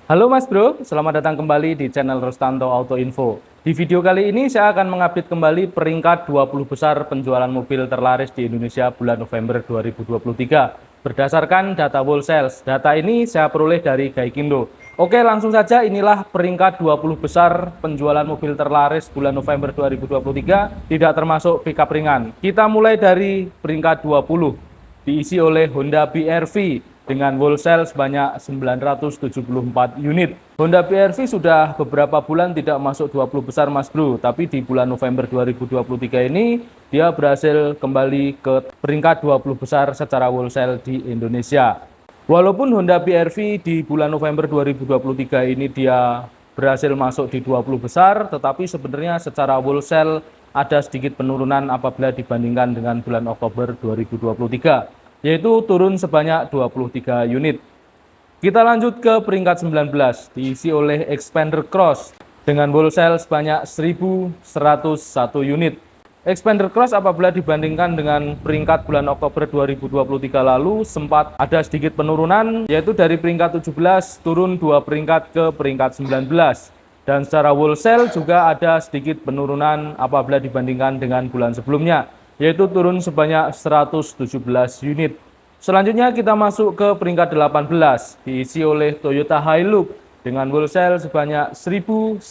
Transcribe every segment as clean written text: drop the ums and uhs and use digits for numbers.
Halo Mas Bro, selamat datang kembali di channel Rustanto Auto Info. Di video kali ini saya akan mengupdate kembali peringkat 20 besar penjualan mobil terlaris di Indonesia bulan November 2023 berdasarkan data wholesales. Data ini saya peroleh dari Gaikindo. Oke, langsung saja inilah peringkat 20 besar penjualan mobil terlaris bulan November 2023 tidak termasuk pickup ringan. Kita mulai dari peringkat 20 diisi oleh Honda BR-V dengan wholesale sebanyak 974 unit. Honda BR-V sudah beberapa bulan tidak masuk 20 besar Mas Bro, tapi di bulan November 2023 ini dia berhasil kembali ke peringkat 20 besar secara wholesale di Indonesia. Walaupun Honda BR-V di bulan November 2023 ini dia berhasil masuk di 20 besar, tetapi sebenarnya secara wholesale ada sedikit penurunan apabila dibandingkan dengan bulan Oktober 2023. Yaitu turun sebanyak 23 unit. Kita lanjut ke peringkat 19, diisi oleh Xpander Cross dengan wholesale sebanyak 1.101 unit. Xpander Cross apabila dibandingkan dengan peringkat bulan Oktober 2023 lalu sempat ada sedikit penurunan, yaitu dari peringkat 17 turun 2 peringkat ke peringkat 19. Dan secara wholesale juga ada sedikit penurunan apabila dibandingkan dengan bulan sebelumnya, yaitu turun sebanyak 117 unit. Selanjutnya kita masuk ke peringkat 18, diisi oleh Toyota Hilux dengan wholesale sebanyak 1.185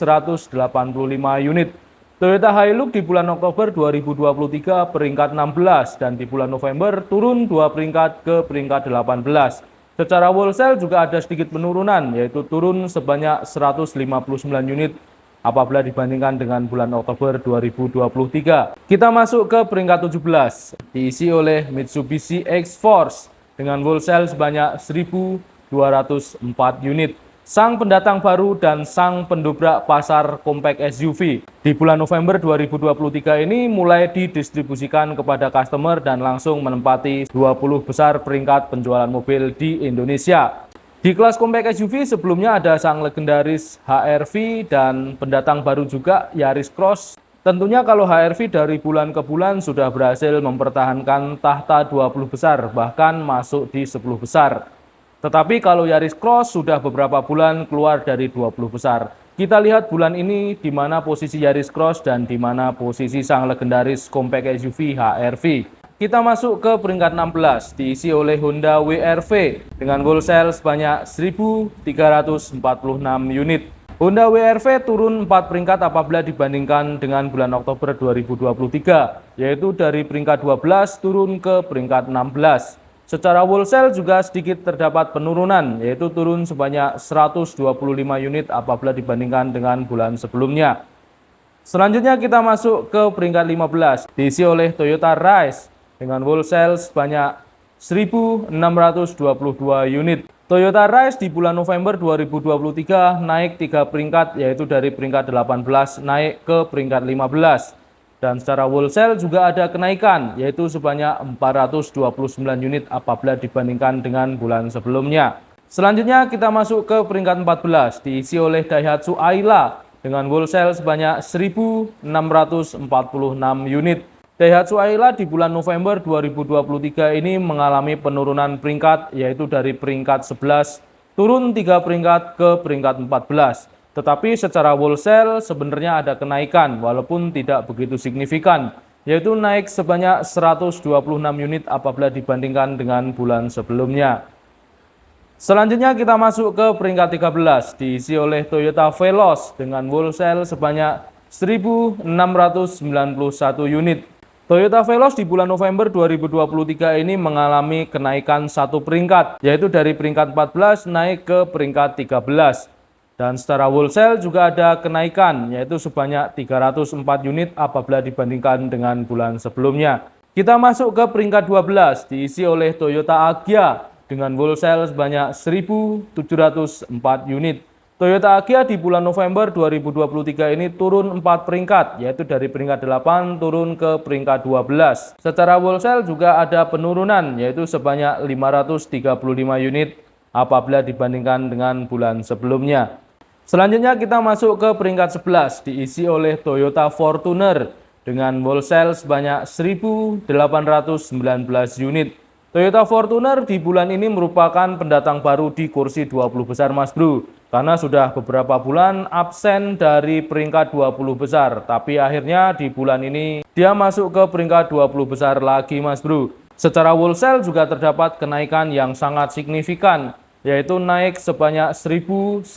unit. Toyota Hilux di bulan Oktober 2023 peringkat 16 dan di bulan November turun 2 peringkat ke peringkat 18. Secara wholesale juga ada sedikit penurunan, yaitu turun sebanyak 159 unit apabila dibandingkan dengan bulan Oktober 2023. Kita masuk ke peringkat 17, diisi oleh Mitsubishi X-Force dengan wholesale sebanyak 1.204 unit. Sang pendatang baru dan sang pendobrak pasar compact SUV di bulan November 2023 ini mulai didistribusikan kepada customer dan langsung menempati 20 besar peringkat penjualan mobil di Indonesia. Di kelas compact SUV sebelumnya ada sang legendaris HR-V dan pendatang baru juga Yaris Cross. Tentunya kalau HR-V dari bulan ke bulan sudah berhasil mempertahankan tahta 20 besar, bahkan masuk di 10 besar. Tetapi kalau Yaris Cross sudah beberapa bulan keluar dari 20 besar. Kita lihat bulan ini di mana posisi Yaris Cross dan di mana posisi sang legendaris compact SUV HR-V. Kita masuk ke peringkat 16, diisi oleh Honda WR-V dengan wholesale sebanyak 1.346 unit. Honda WR-V turun 4 peringkat apabila dibandingkan dengan bulan Oktober 2023, yaitu dari peringkat 12 turun ke peringkat 16. Secara wholesale juga sedikit terdapat penurunan, yaitu turun sebanyak 125 unit apabila dibandingkan dengan bulan sebelumnya. Selanjutnya kita masuk ke peringkat 15, diisi oleh Toyota Rise dengan wholesale sebanyak 1.622 unit. Toyota Rise di bulan November 2023 naik 3 peringkat, yaitu dari peringkat 18 naik ke peringkat 15. Dan secara wholesale juga ada kenaikan, yaitu sebanyak 429 unit apabila dibandingkan dengan bulan sebelumnya. Selanjutnya kita masuk ke peringkat 14, diisi oleh Daihatsu Ayla dengan wholesale sebanyak 1.646 unit. Daihatsu Ayla di bulan November 2023 ini mengalami penurunan peringkat, yaitu dari peringkat 11 turun 3 peringkat ke peringkat 14. Tetapi secara wholesale sebenarnya ada kenaikan walaupun tidak begitu signifikan, yaitu naik sebanyak 126 unit apabila dibandingkan dengan bulan sebelumnya. Selanjutnya kita masuk ke peringkat 13, diisi oleh Toyota Veloz dengan wholesale sebanyak 1.691 unit. Toyota Veloz di bulan November 2023 ini mengalami kenaikan 1 peringkat, yaitu dari peringkat 14 naik ke peringkat 13. Dan secara wholesale juga ada kenaikan, yaitu sebanyak 304 unit apabila dibandingkan dengan bulan sebelumnya. Kita masuk ke peringkat 12, diisi oleh Toyota Agya dengan wholesale sebanyak 1.704 unit. Toyota Agya di bulan November 2023 ini turun 4 peringkat, yaitu dari peringkat 8 turun ke peringkat 12. Secara wholesale juga ada penurunan, yaitu sebanyak 535 unit apabila dibandingkan dengan bulan sebelumnya. Selanjutnya kita masuk ke peringkat 11, diisi oleh Toyota Fortuner dengan wholesale sebanyak 1.819 unit. Toyota Fortuner di bulan ini merupakan pendatang baru di kursi 20 besar Mas Bro. karena sudah beberapa bulan absen dari peringkat 20 besar. Tapi akhirnya di bulan ini dia masuk ke peringkat 20 besar lagi Mas Bro. Secara wholesale juga terdapat kenaikan yang sangat signifikan, yaitu naik sebanyak 1.182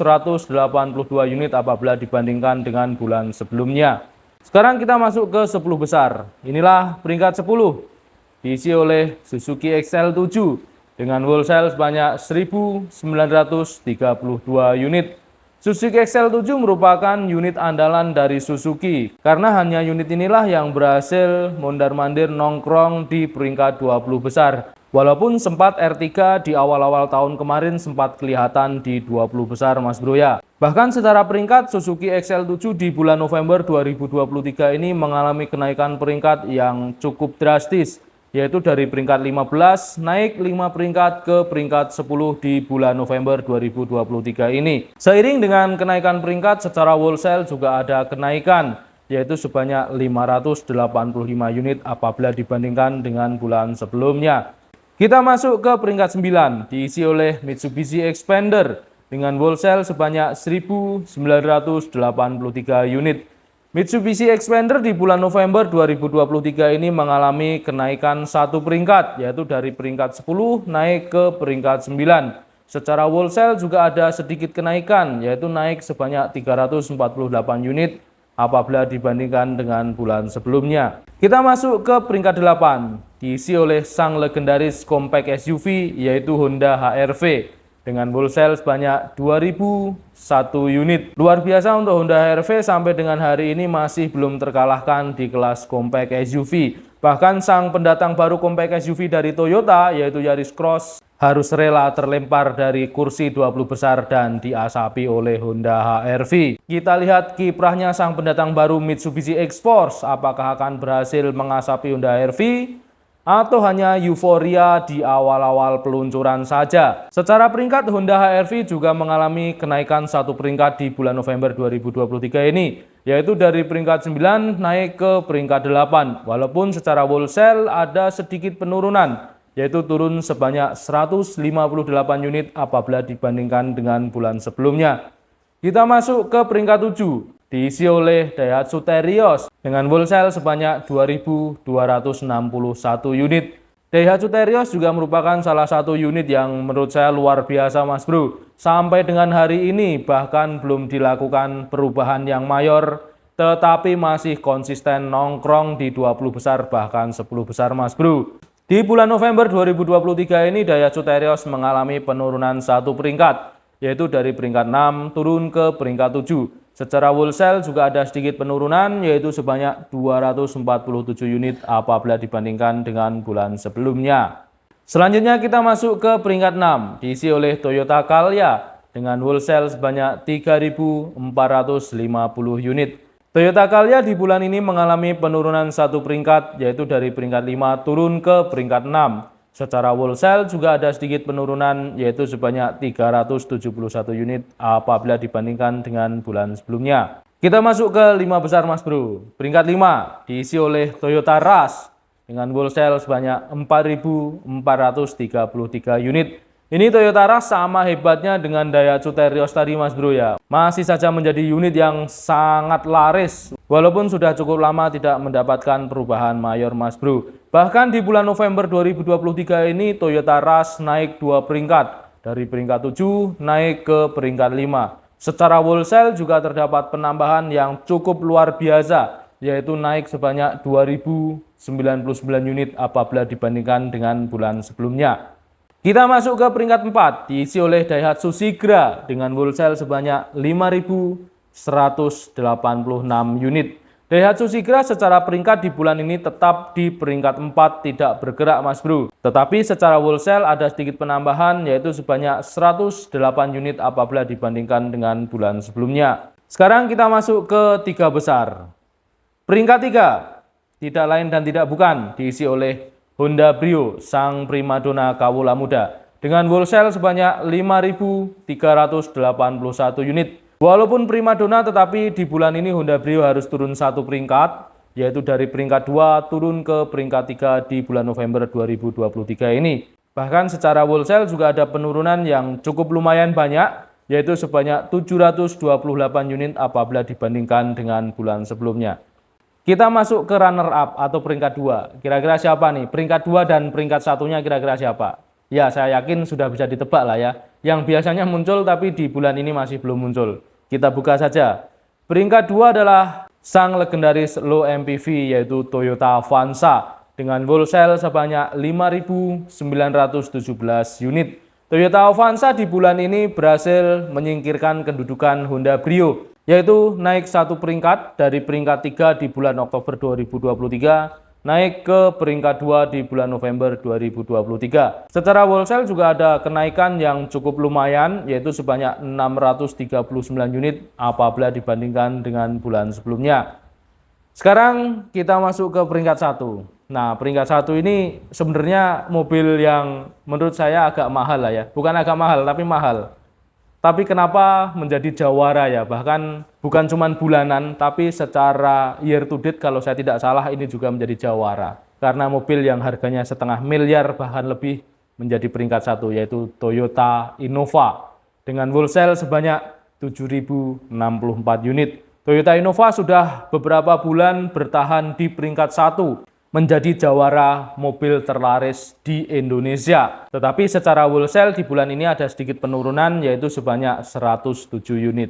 unit apabila dibandingkan dengan bulan sebelumnya. Sekarang kita masuk ke 10 besar. Inilah peringkat 10, diisi oleh Suzuki XL7 dengan wholesale sebanyak 1.932 unit. Suzuki XL7 merupakan unit andalan dari Suzuki, karena hanya unit inilah yang berhasil mondar-mandir nongkrong di peringkat 20 besar. Walaupun sempat R3 di awal-awal tahun kemarin sempat kelihatan di 20 besar Mas Bro ya. Bahkan secara peringkat Suzuki XL7 di bulan November 2023 ini mengalami kenaikan peringkat yang cukup drastis, yaitu dari peringkat 15 naik 5 peringkat ke peringkat 10 di bulan November 2023 ini. Seiring dengan kenaikan peringkat, secara wholesale juga ada kenaikan, yaitu sebanyak 585 unit apabila dibandingkan dengan bulan sebelumnya. Kita masuk ke peringkat 9, diisi oleh Mitsubishi Xpander dengan wholesale sebanyak 1.983 unit. Mitsubishi Xpander di bulan November 2023 ini mengalami kenaikan satu peringkat, yaitu dari peringkat 10 naik ke peringkat 9. Secara wholesale juga ada sedikit kenaikan, yaitu naik sebanyak 348 unit apabila dibandingkan dengan bulan sebelumnya. Kita masuk ke peringkat 8, diisi oleh sang legendaris compact SUV yaitu Honda HR-V dengan wholesale sebanyak 2.001 unit. Luar biasa untuk Honda HR-V sampai dengan hari ini masih belum terkalahkan di kelas compact SUV. Bahkan sang pendatang baru compact SUV dari Toyota yaitu Yaris Cross harus rela terlempar dari kursi 20 besar dan diasapi oleh Honda HR-V. Kita lihat kiprahnya sang pendatang baru Mitsubishi X-Force, apakah akan berhasil mengasapi Honda HR-V atau hanya euforia di awal-awal peluncuran saja. Secara peringkat Honda HR-V juga mengalami kenaikan satu peringkat di bulan November 2023 ini, yaitu dari peringkat 9 naik ke peringkat 8. Walaupun secara wholesale ada sedikit penurunan, yaitu turun sebanyak 158 unit apabila dibandingkan dengan bulan sebelumnya. Kita masuk ke peringkat 7, diisi oleh Daihatsu Terios dengan wholesale sebanyak 2.261 unit. Daihatsu Terios juga merupakan salah satu unit yang menurut saya luar biasa Mas Bro. Sampai dengan hari ini bahkan belum dilakukan perubahan yang mayor, tetapi masih konsisten nongkrong di 20 besar bahkan 10 besar Mas Bro. Di bulan November 2023 ini Daihatsu Terios mengalami penurunan satu peringkat, yaitu dari peringkat 6 turun ke peringkat 7. Secara wholesale juga ada sedikit penurunan, yaitu sebanyak 247 unit apabila dibandingkan dengan bulan sebelumnya. Selanjutnya kita masuk ke peringkat 6, diisi oleh Toyota Calya dengan wholesale sebanyak 3.450 unit. Toyota Calya di bulan ini mengalami penurunan satu peringkat, yaitu dari peringkat 5 turun ke peringkat 6. Secara wholesale juga ada sedikit penurunan, yaitu sebanyak 371 unit apabila dibandingkan dengan bulan sebelumnya. Kita masuk ke 5 besar Mas Bro. Peringkat 5 diisi oleh Toyota Rush dengan wholesale sebanyak 4.433 unit. Ini Toyota Rush sama hebatnya dengan Daihatsu Terios tadi Mas Bro ya. Masih saja menjadi unit yang sangat laris, walaupun sudah cukup lama tidak mendapatkan perubahan mayor Mas Bro. Bahkan di bulan November 2023 ini Toyota Rush naik 2 peringkat, dari peringkat 7 naik ke peringkat 5. Secara wholesale juga terdapat penambahan yang cukup luar biasa, yaitu naik sebanyak 2.099 unit apabila dibandingkan dengan bulan sebelumnya. Kita masuk ke peringkat 4, diisi oleh Daihatsu Sigra dengan wholesale sebanyak 5.186 unit. Daihatsu Sigra secara peringkat di bulan ini tetap di peringkat 4 tidak bergerak Mas Bro. Tetapi secara wholesale ada sedikit penambahan, yaitu sebanyak 108 unit apabila dibandingkan dengan bulan sebelumnya. Sekarang kita masuk ke 3 besar. Peringkat 3, tidak lain dan tidak bukan, diisi oleh Honda Brio, sang primadona kawula muda, dengan wholesale sebanyak 5.381 unit. Walaupun primadona, tetapi di bulan ini Honda Brio harus turun satu peringkat, yaitu dari peringkat 2 turun ke peringkat 3 di bulan November 2023 ini. Bahkan secara wholesale juga ada penurunan yang cukup lumayan banyak, yaitu sebanyak 728 unit apabila dibandingkan dengan bulan sebelumnya. Kita masuk ke runner up atau peringkat 2. Kira-kira siapa nih? Peringkat 2 dan peringkat satunya kira-kira siapa? Ya, saya yakin sudah bisa ditebak lah ya. Yang biasanya muncul tapi di bulan ini masih belum muncul. Kita buka saja. Peringkat 2 adalah sang legendaris low MPV yaitu Toyota Avanza dengan wholesale sebanyak 5.917 unit. Toyota Avanza di bulan ini berhasil menyingkirkan kedudukan Honda Brio, yaitu naik satu peringkat dari peringkat 3 di bulan Oktober 2023 naik ke peringkat 2 di bulan November 2023. Secara wholesale juga ada kenaikan yang cukup lumayan, yaitu sebanyak 639 unit apabila dibandingkan dengan bulan sebelumnya. Sekarang kita masuk ke peringkat 1. Nah, peringkat 1 ini sebenarnya mobil yang menurut saya agak mahal lah ya. Bukan agak mahal, tapi mahal. Tapi kenapa menjadi jawara ya? Bahkan bukan cuma bulanan, tapi secara year to date kalau saya tidak salah ini juga menjadi jawara. Karena mobil yang harganya 0,5 miliar bahkan lebih menjadi peringkat 1 yaitu Toyota Innova. Dengan wholesale sebanyak 7.064 unit. Toyota Innova sudah beberapa bulan bertahan di peringkat 1. Menjadi jawara mobil terlaris di Indonesia. Tetapi secara wholesale di bulan ini ada sedikit penurunan yaitu sebanyak 107 unit.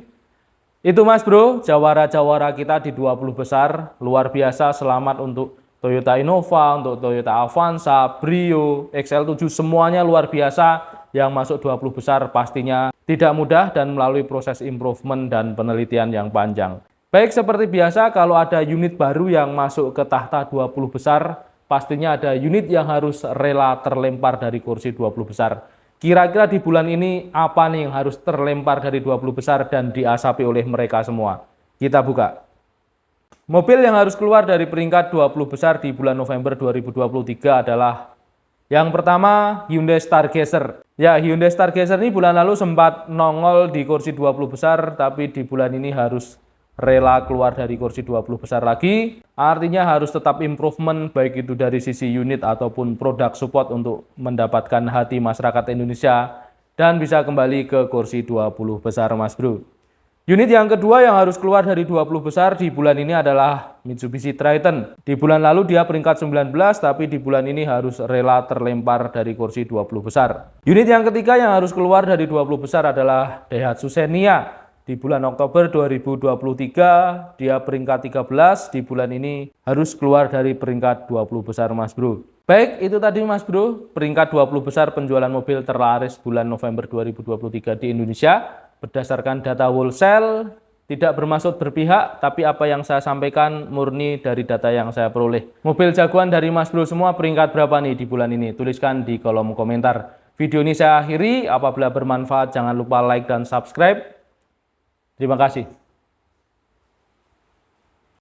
Itu Mas Bro, jawara-jawara kita di 20 besar. Luar biasa, selamat untuk Toyota Innova, untuk Toyota Avanza, Brio, XL7 semuanya luar biasa. Yang masuk 20 besar pastinya tidak mudah dan melalui proses improvement dan penelitian yang panjang. Baik, seperti biasa kalau ada unit baru yang masuk ke tahta 20 besar, pastinya ada unit yang harus rela terlempar dari kursi 20 besar. Kira-kira di bulan ini apa nih yang harus terlempar dari 20 besar dan diasapi oleh mereka semua? Kita buka. Mobil yang harus keluar dari peringkat 20 besar di bulan November 2023 adalah yang pertama Hyundai Stargazer. Ya, Hyundai Stargazer ini bulan lalu sempat nongol di kursi 20 besar, tapi di bulan ini harus rela keluar dari kursi 20 besar lagi, artinya harus tetap improvement baik itu dari sisi unit ataupun produk support untuk mendapatkan hati masyarakat Indonesia dan bisa kembali ke kursi 20 besar Mas Bro. Unit yang kedua yang harus keluar dari 20 besar di bulan ini adalah Mitsubishi Triton. Di bulan lalu dia peringkat 19, tapi di bulan ini harus rela terlempar dari kursi 20 besar. Unit yang ketiga yang harus keluar dari 20 besar adalah Daihatsu Xenia. Di bulan Oktober 2023, dia peringkat 13, di bulan ini harus keluar dari peringkat 20 besar Mas Bro. Baik, itu tadi Mas Bro, peringkat 20 besar penjualan mobil terlaris bulan November 2023 di Indonesia. Berdasarkan data wholesale, tidak bermaksud berpihak, tapi apa yang saya sampaikan murni dari data yang saya peroleh. Mobil jagoan dari Mas Bro semua peringkat berapa nih di bulan ini? Tuliskan di kolom komentar. Video ini saya akhiri, apabila bermanfaat jangan lupa like dan subscribe. Terima kasih.